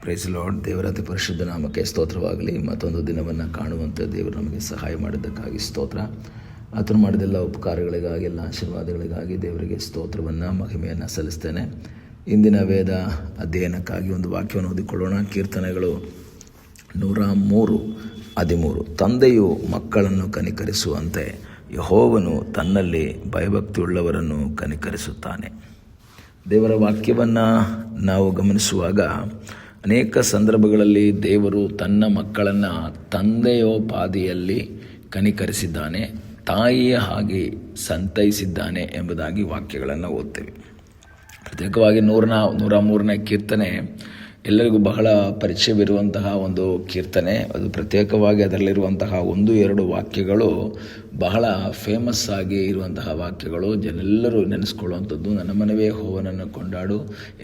Price lord. ದೇವರ ಅತಿ ಪರಿಶುದ್ಧ ನಾಮಕ್ಕೆ ಸ್ತೋತ್ರವಾಗಲಿ. ಮತ್ತೊಂದು ದಿನವನ್ನು ಕಾಣುವಂತೆ ದೇವರು ನಮಗೆ ಸಹಾಯ ಮಾಡಿದ್ದಕ್ಕಾಗಿ ಸ್ತೋತ್ರ. ಆತನು ಮಾಡಿದೆಲ್ಲ ಉಪಕಾರಗಳಿಗಾಗಿ, ಎಲ್ಲ ಆಶೀರ್ವಾದಗಳಿಗಾಗಿ ದೇವರಿಗೆ ಸ್ತೋತ್ರವನ್ನು, ಮಹಿಮೆಯನ್ನು ಸಲ್ಲಿಸ್ತೇನೆ. ಇಂದಿನ ವೇದ ಅಧ್ಯಯನಕ್ಕಾಗಿ ಒಂದು ವಾಕ್ಯವನ್ನು ಓದಿಕೊಳ್ಳೋಣ. ಕೀರ್ತನೆಗಳು 103:13. ತಂದೆಯು ಮಕ್ಕಳನ್ನು ಕನಿಕರಿಸುವಂತೆ ಯೆಹೋವನು ತನ್ನಲ್ಲಿ ಭಯಭಕ್ತಿಯುಳ್ಳವರನ್ನು ಕನಿಕರಿಸುತ್ತಾನೆ. ದೇವರ ವಾಕ್ಯವನ್ನು ನಾವು ಗಮನಿಸುವಾಗ ಅನೇಕ ಸಂದರ್ಭಗಳಲ್ಲಿ ದೇವರು ತನ್ನ ಮಕ್ಕಳನ್ನು ತಂದೆಯೋಪಾದಿಯಲ್ಲಿ ಕನಿಕರಿಸಿದ್ದಾನೆ, ತಾಯಿಯ ಹಾಗೆ ಸಂತೈಸಿದ್ದಾನೆ ಎಂಬುದಾಗಿ ವಾಕ್ಯಗಳನ್ನು ಓದ್ತೇವೆ. ಪ್ರತ್ಯೇಕವಾಗಿ 103ನೇ ಕೀರ್ತನೆ ಎಲ್ಲರಿಗೂ ಬಹಳ ಪರಿಚಯವಿರುವಂತಹ ಒಂದು ಕೀರ್ತನೆ. ಅದು ಪ್ರತ್ಯೇಕವಾಗಿ ಅದರಲ್ಲಿರುವಂತಹ 1-2 ವಾಕ್ಯಗಳು ಬಹಳ ಫೇಮಸ್ ಆಗಿ ಇರುವಂತಹ ವಾಕ್ಯಗಳು, ಜನರೆಲ್ಲರೂ ನೆನೆಸ್ಕೊಳ್ಳುವಂಥದ್ದು. ನನ್ನ ಮನವೇ ಯೆಹೋವನನ್ನು ಕೊಂಡಾಡು.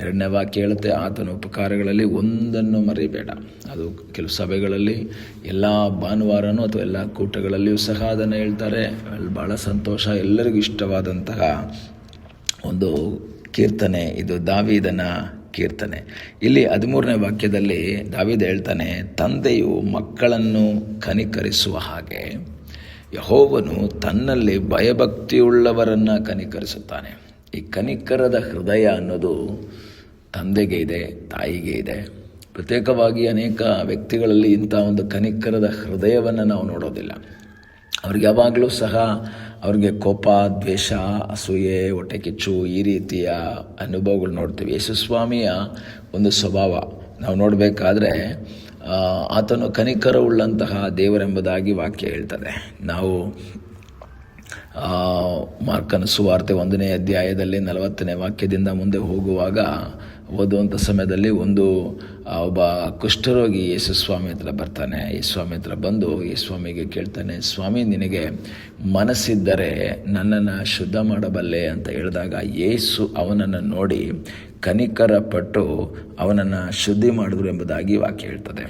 2ನೇ ವಾಕ್ಯ ಹೇಳುತ್ತೆ, ಆತನ ಉಪಕಾರಗಳಲ್ಲಿ ಒಂದನ್ನು ಮರಿಬೇಡ. ಅದು ಕೆಲವು ಸಭೆಗಳಲ್ಲಿ ಎಲ್ಲ ಭಾನುವಾರನೂ ಅಥವಾ ಎಲ್ಲ ಕೂಟಗಳಲ್ಲಿಯೂ ಸಹ ಅದನ್ನು ಹೇಳ್ತಾರೆ. ಬಹಳ ಸಂತೋಷ, ಎಲ್ಲರಿಗೂ ಇಷ್ಟವಾದಂತಹ ಒಂದು ಕೀರ್ತನೆ ಇದು, ದಾವೀದನ ಕೀರ್ತನೆ. ಇಲ್ಲಿ 13ನೇ ವಾಕ್ಯದಲ್ಲಿ ದಾವೀದ ಹೇಳ್ತಾನೆ, ತಂದೆಯು ಮಕ್ಕಳನ್ನು ಕನಿಕರಿಸುವ ಹಾಗೆ ಯೆಹೋವನು ತನ್ನಲ್ಲಿ ಭಯಭಕ್ತಿಯುಳ್ಳವರನ್ನು ಕನಿಕರಿಸುತ್ತಾನೆ. ಈ ಕನಿಕರದ ಹೃದಯ ಅನ್ನೋದು ತಂದೆಗೆ ಇದೆ, ತಾಯಿಗೆ ಇದೆ. ಪ್ರತ್ಯೇಕವಾಗಿ ಅನೇಕ ವ್ಯಕ್ತಿಗಳಲ್ಲಿ ಇಂಥ ಒಂದು ಕನಿಕರದ ಹೃದಯವನ್ನು ನಾವು ನೋಡೋದಿಲ್ಲ. ಅವ್ರಿಗೆ ಯಾವಾಗಲೂ ಸಹ ಅವ್ರಿಗೆ ಕೋಪ, ದ್ವೇಷ, ಅಸೂಯೆ, ಹೊಟ್ಟೆಕಿಚ್ಚು ಈ ರೀತಿಯ ಅನುಭವಗಳು ನೋಡ್ತೀವಿ. ಯೇಸುಸ್ವಾಮಿಯ ಒಂದು ಸ್ವಭಾವ ನಾವು ನೋಡಬೇಕಾದ್ರೆ ಆತನು ಕನಿಕರವುಳ್ಳಂತಹ ದೇವರೆಂಬುದಾಗಿ ವಾಕ್ಯ ಹೇಳ್ತದೆ. ನಾವು ಮಾರ್ಕನ ಸುವಾರ್ತೆ 1ನೇ ಅಧ್ಯಾಯದಲ್ಲಿ 40ನೇ ವಾಕ್ಯದಿಂದ ಮುಂದೆ ಹೋಗುವಾಗ ಓದುವಂಥ ಸಮಯದಲ್ಲಿ ಒಬ್ಬ ಕುಷ್ಠರೋಗಿ ಯೇಸುಸ್ವಾಮಿ ಹತ್ರ ಬರ್ತಾನೆ. ಯೇಸುಸ್ವಾಮಿ ಹತ್ರ ಬಂದು ಯೇಸುಸ್ವಾಮಿಗೆ ಕೇಳ್ತಾನೆ, ಸ್ವಾಮಿ, ನಿನಗೆ ಮನಸ್ಸಿದ್ದರೆ ನನ್ನನ್ನು ಶುದ್ಧ ಮಾಡಬಲ್ಲೆ ಅಂತ ಹೇಳಿದಾಗ ಯೇಸು ಅವನನ್ನು ನೋಡಿ ಕನಿಕರಪಟ್ಟು ಅವನನ್ನು ಶುದ್ಧಿ ಮಾಡಿದ್ರು ಎಂಬುದಾಗಿ ವಾಕ್ಯ ಹೇಳ್ತದೆ.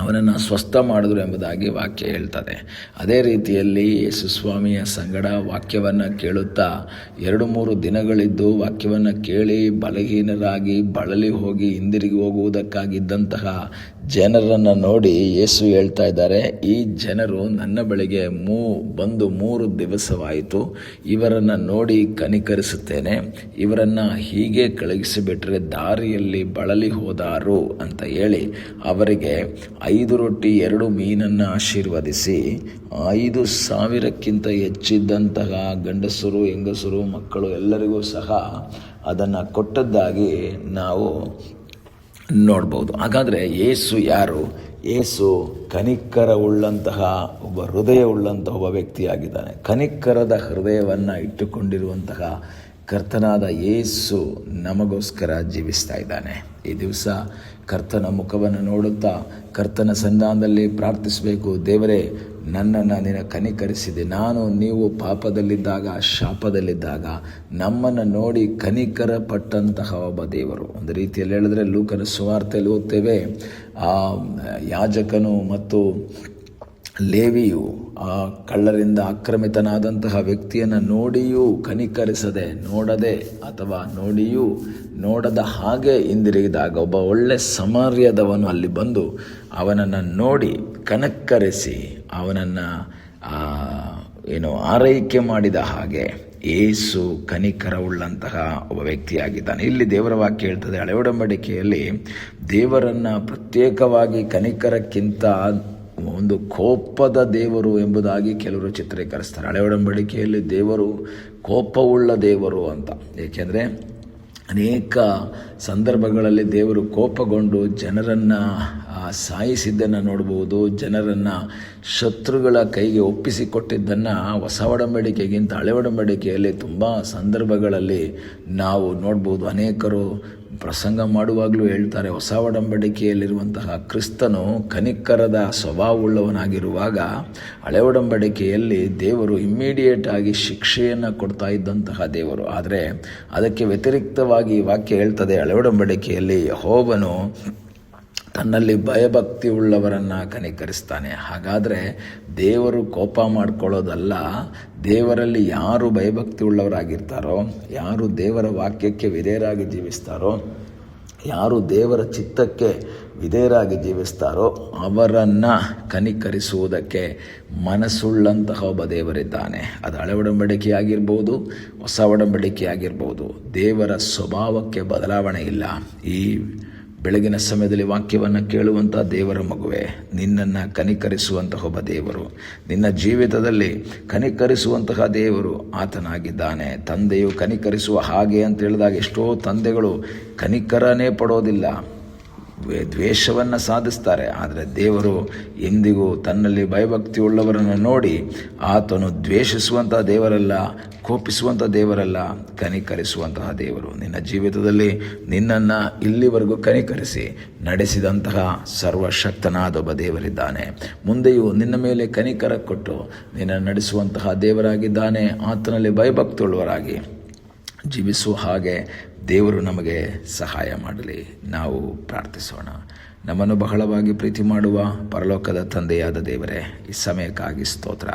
ಅವನನ್ನು ಸ್ವಸ್ಥ ಮಾಡಿದ್ರು ಎಂಬುದಾಗಿ ವಾಕ್ಯ ಹೇಳ್ತದೆ. ಅದೇ ರೀತಿಯಲ್ಲಿ ಯೇಸುಸ್ವಾಮಿಯ ಸಂಗಡ ವಾಕ್ಯವನ್ನು ಕೇಳುತ್ತಾ 2-3 ದಿನಗಳಿದ್ದು ವಾಕ್ಯವನ್ನು ಕೇಳಿ ಬಲಹೀನರಾಗಿ ಬಳಲಿ ಹೋಗಿ ಹಿಂದಿರುಗಿ ಹೋಗುವುದಕ್ಕಾಗಿದ್ದಂತಹ ಜನರನ್ನು ನೋಡಿ ಯೇಸು ಹೇಳ್ತಾ ಇದ್ದಾರೆ, ಈ ಜನರು ನನ್ನ ಬಳಿಗೆ ಬಂದು 3 ದಿವಸವಾಯಿತು. ಇವರನ್ನು ನೋಡಿ ಕನಿಕರಿಸುತ್ತೇನೆ. ಇವರನ್ನು ಹೀಗೆ ಕಳುಹಿಸಿಬಿಟ್ರೆ ದಾರಿಯಲ್ಲಿ ಬಳಲಿ ಹೋದಾರು ಅಂತ ಹೇಳಿ ಅವರಿಗೆ 5 ರೊಟ್ಟಿ 2 ಮೀನನ್ನು ಆಶೀರ್ವದಿಸಿ 5,000ಕ್ಕಿಂತ ಹೆಚ್ಚಿದ್ದಂತಹ ಗಂಡಸರು, ಹೆಂಗಸರು, ಮಕ್ಕಳು ಎಲ್ಲರಿಗೂ ಸಹ ಅದನ್ನು ಕೊಟ್ಟದ್ದಾಗಿ ನಾವು ನೋಡ್ಬೋದು. ಹಾಗಾದರೆ ಯೇಸು ಯಾರು? ಯೇಸು ಕನಿಕರವುಳ್ಳಂತಹ ಒಬ್ಬ ಹೃದಯವುಳ್ಳಂತಹ ಒಬ್ಬ ವ್ಯಕ್ತಿಯಾಗಿದ್ದಾನೆ. ಕನಿಕರದ ಹೃದಯವನ್ನು ಇಟ್ಟುಕೊಂಡಿರುವಂತಹ ಕರ್ತನಾದ ಯೇಸು ನಮಗೋಸ್ಕರ ಜೀವಿಸ್ತಾ ಇದ್ದಾನೆ. ಈ ದಿವಸ ಕರ್ತನ ಮುಖವನ್ನು ನೋಡುತ್ತಾ ಕರ್ತನ ಸನ್ನಿಧಾನದಲ್ಲಿ ಪ್ರಾರ್ಥಿಸಬೇಕು. ದೇವರೇ, ನನ್ನನ್ನು ನೀನು ಕನಿಕರಿಸಿದೆ. ನೀವು ಪಾಪದಲ್ಲಿದ್ದಾಗ, ಶಾಪದಲ್ಲಿದ್ದಾಗ ನಮ್ಮನ್ನು ನೋಡಿ ಕನಿಕರ ಪಟ್ಟಂತಹ ಒಬ್ಬ ದೇವರು. ಒಂದು ರೀತಿಯಲ್ಲಿ ಹೇಳಿದ್ರೆ ಲೂಕನ ಸುವಾರ್ತೆಯಲ್ಲಿ ಓದ್ತೇವೆ, ಆ ಯಾಜಕನು ಮತ್ತು ಲೇವಿಯು ಆ ಕಳ್ಳರಿಂದ ಆಕ್ರಮಿತನಾದಂತಹ ವ್ಯಕ್ತಿಯನ್ನು ನೋಡಿಯೂ ಕನಿಕರಿಸದೆ, ನೋಡದೆ ಅಥವಾ ನೋಡಿಯೂ ನೋಡದ ಹಾಗೆ ಹಿಂದಿರುಗಿದಾಗ ಒಬ್ಬ ಒಳ್ಳೆ ಸಮಾರ್ಯದವನು ಅಲ್ಲಿ ಬಂದು ಅವನನ್ನು ನೋಡಿ ಕನಕರಿಸಿ ಅವನನ್ನು ಆರೈಕೆ ಮಾಡಿದ ಹಾಗೆ ಯೇಸು ಕನಿಕರವುಳ್ಳಂತಹ ಒಬ್ಬ ವ್ಯಕ್ತಿಯಾಗಿದ್ದಾನೆ. ಇಲ್ಲಿ ದೇವರ ವಾಕ್ಯ ಹೇಳ್ತದೆ, ಹಳೆ ಒಡಂಬಡಿಕೆಯಲ್ಲಿ ದೇವರನ್ನು ಪ್ರತ್ಯೇಕವಾಗಿ ಕನಿಕರಕ್ಕಿಂತ ಒಂದು ಕೋಪದ ದೇವರು ಎಂಬುದಾಗಿ ಕೆಲವರು ಚಿತ್ರೀಕರಿಸ್ತಾರೆ. ಹಳೆ ಒಡಂಬಡಿಕೆಯಲ್ಲಿ ದೇವರು ಕೋಪವುಳ್ಳ ದೇವರು ಅಂತ. ಏಕೆಂದರೆ ಅನೇಕ ಸಂದರ್ಭಗಳಲ್ಲಿ ದೇವರು ಕೋಪಗೊಂಡು ಜನರನ್ನು ಸಾಯಿಸಿದ್ದನ್ನು ನೋಡ್ಬೋದು. ಜನರನ್ನು ಶತ್ರುಗಳ ಕೈಗೆ ಒಪ್ಪಿಸಿಕೊಟ್ಟಿದ್ದನ್ನು ಹೊಸ ಒಡಂಬಡಿಕೆಗಿಂತ ಹಳೆ ಒಡಂಬಡಿಕೆಯಲ್ಲಿ ತುಂಬ ಸಂದರ್ಭಗಳಲ್ಲಿ ನಾವು ನೋಡ್ಬೋದು. ಅನೇಕರು ಪ್ರಸಂಗ ಮಾಡುವಾಗಲೂ ಹೇಳ್ತಾರೆ, ಹೊಸ ಒಡಂಬಡಿಕೆಯಲ್ಲಿರುವಂತಹ ಕ್ರಿಸ್ತನು ಕನಿಕರದ ಸ್ವಭಾವವುಳ್ಳವನಾಗಿರುವಾಗ ಹಳೆ ಒಡಂಬಡಿಕೆಯಲ್ಲಿ ದೇವರು ಇಮ್ಮಿಡಿಯೇಟ್ ಆಗಿ ಶಿಕ್ಷೆಯನ್ನು ಕೊಡ್ತಾ ಇದ್ದಂತಹ ದೇವರು. ಆದರೆ ಅದಕ್ಕೆ ವ್ಯತಿರಿಕ್ತವಾಗಿ ವಾಕ್ಯ ಹೇಳ್ತದೆ, ಹಳೆ ಒಡಂಬಡಿಕೆಯಲ್ಲಿ ಯೆಹೋವನು ತನ್ನಲ್ಲಿ ಭಯಭಕ್ತಿ ಉಳ್ಳವರನ್ನು ಕನಿಕರಿಸ್ತಾನೆ. ಹಾಗಾದರೆ ದೇವರು ಕೋಪ ಮಾಡ್ಕೊಳ್ಳೋದಲ್ಲ, ದೇವರಲ್ಲಿ ಯಾರು ಭಯಭಕ್ತಿ ಉಳ್ಳವರಾಗಿರ್ತಾರೋ, ಯಾರು ದೇವರ ವಾಕ್ಯಕ್ಕೆ ವಿಧೇಯರಾಗಿ ಜೀವಿಸ್ತಾರೋ, ಯಾರು ದೇವರ ಚಿತ್ತಕ್ಕೆ ವಿಧೇಯರಾಗಿ ಜೀವಿಸ್ತಾರೋ ಅವರನ್ನು ಕನಿಕರಿಸುವುದಕ್ಕೆ ಮನಸ್ಸುಳ್ಳಂತಹ ಒಬ್ಬ ದೇವರಿದ್ದಾನೆ. ಅದು ಹಳೆ ಒಡಂಬಡಿಕೆ ಆಗಿರ್ಬೋದು, ಹೊಸ ಒಡಂಬಡಿಕೆ ಆಗಿರ್ಬೋದು. ದೇವರ ಸ್ವಭಾವಕ್ಕೆ ಬದಲಾವಣೆ ಇಲ್ಲ. ಈ ಬೆಳಗಿನ ಸಮಯದಲ್ಲಿ ವಾಕ್ಯವನ್ನು ಕೇಳುವಂಥ ದೇವರ ಮಗುವೆ, ನಿನ್ನನ್ನು ಕನಿಕರಿಸುವಂತಹ ಒಬ್ಬ ದೇವರು, ನಿನ್ನ ಜೀವಿತದಲ್ಲಿ ಕನಿಕರಿಸುವಂತಹ ದೇವರು ಆತನಾಗಿದ್ದಾನೆ. ತಂದೆಯು ಕನಿಕರಿಸುವ ಹಾಗೆ ಅಂತ ಹೇಳಿದಾಗ ಎಷ್ಟೋ ತಂದೆಗಳು ಕನಿಕರನೇ ಪಡೋದಿಲ್ಲ, ದ್ವೇಷವನ್ನು ಸಾಧಿಸ್ತಾರೆ. ಆದರೆ ದೇವರು ಎಂದಿಗೂ ತನ್ನಲ್ಲಿ ಭಯಭಕ್ತಿಯುಳ್ಳವರನ್ನು ನೋಡಿ ಆತನು ದ್ವೇಷಿಸುವಂಥ ದೇವರಲ್ಲ, ಕೋಪಿಸುವಂಥ ದೇವರಲ್ಲ, ಕನಿಕರಿಸುವಂತಹ ದೇವರು. ನಿನ್ನ ಜೀವಿತದಲ್ಲಿ ನಿನ್ನನ್ನು ಇಲ್ಲಿವರೆಗೂ ಕನಿಕರಿಸಿ ನಡೆಸಿದಂತಹ ಸರ್ವಶಕ್ತನಾದ ಒಬ್ಬ ದೇವರಿದ್ದಾನೆ. ಮುಂದೆಯೂ ನಿನ್ನ ಮೇಲೆ ಕನಿಕರ ಕೊಟ್ಟು ನಿನ್ನನ್ನು ನಡೆಸುವಂತಹ ದೇವರಾಗಿದ್ದಾನೆ. ಆತನಲ್ಲಿ ಭಯಭಕ್ತಿಯುಳ್ಳವರಾಗಿ ಜೀವಿಸುವ ಹಾಗೆ ದೇವರು ನಮಗೆ ಸಹಾಯ ಮಾಡಲಿ. ನಾವು ಪ್ರಾರ್ಥಿಸೋಣ. ನಮ್ಮನ್ನು ಬಹಳವಾಗಿ ಪ್ರೀತಿ ಮಾಡುವ ಪರಲೋಕದ ತಂದೆಯಾದ ದೇವರೇ, ಈ ಸಮಯಕ್ಕಾಗಿ ಸ್ತೋತ್ರ.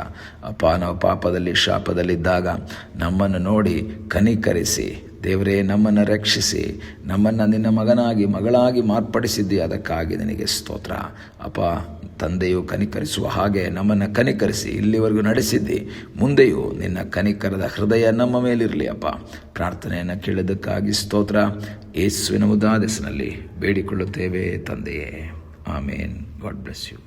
ಅಪ್ಪ, ನಾವು ಪಾಪದಲ್ಲಿ ಶಾಪದಲ್ಲಿದ್ದಾಗ ನಮ್ಮನ್ನು ನೋಡಿ ಕನಿಕರಿಸಿ ದೇವರೇ ನಮ್ಮನ್ನು ರಕ್ಷಿಸಿ ನಮ್ಮನ್ನು ನಿನ್ನ ಮಗನಾಗಿ ಮಗಳಾಗಿ ಮಾರ್ಪಡಿಸಿದ್ದಿ, ಅದಕ್ಕಾಗಿ ನಿನಗೆ ಸ್ತೋತ್ರ. ಅಪ್ಪ, ತಂದೆಯು ಕನಿಕರಿಸುವ ಹಾಗೆ ನಮ್ಮನ್ನು ಕನಿಕರಿಸಿ ಇಲ್ಲಿವರೆಗೂ ನಡೆಸಿದ್ದಿ. ಮುಂದೆಯೂ ನಿನ್ನ ಕನಿಕರದ ಹೃದಯ ನಮ್ಮ ಮೇಲಿರಲಿ ಅಪ್ಪ. ಪ್ರಾರ್ಥನೆಯನ್ನು ಕೇಳಿದ್ದಕ್ಕಾಗಿ ಸ್ತೋತ್ರ. ಯೇಸುವಿನ ಉದಾದ ಹೆಸರಿನಲ್ಲಿ ಬೇಡಿಕೊಳ್ಳುತ್ತೇವೆ ತಂದೆಯೇ, ಆಮೇನ್. God bless you.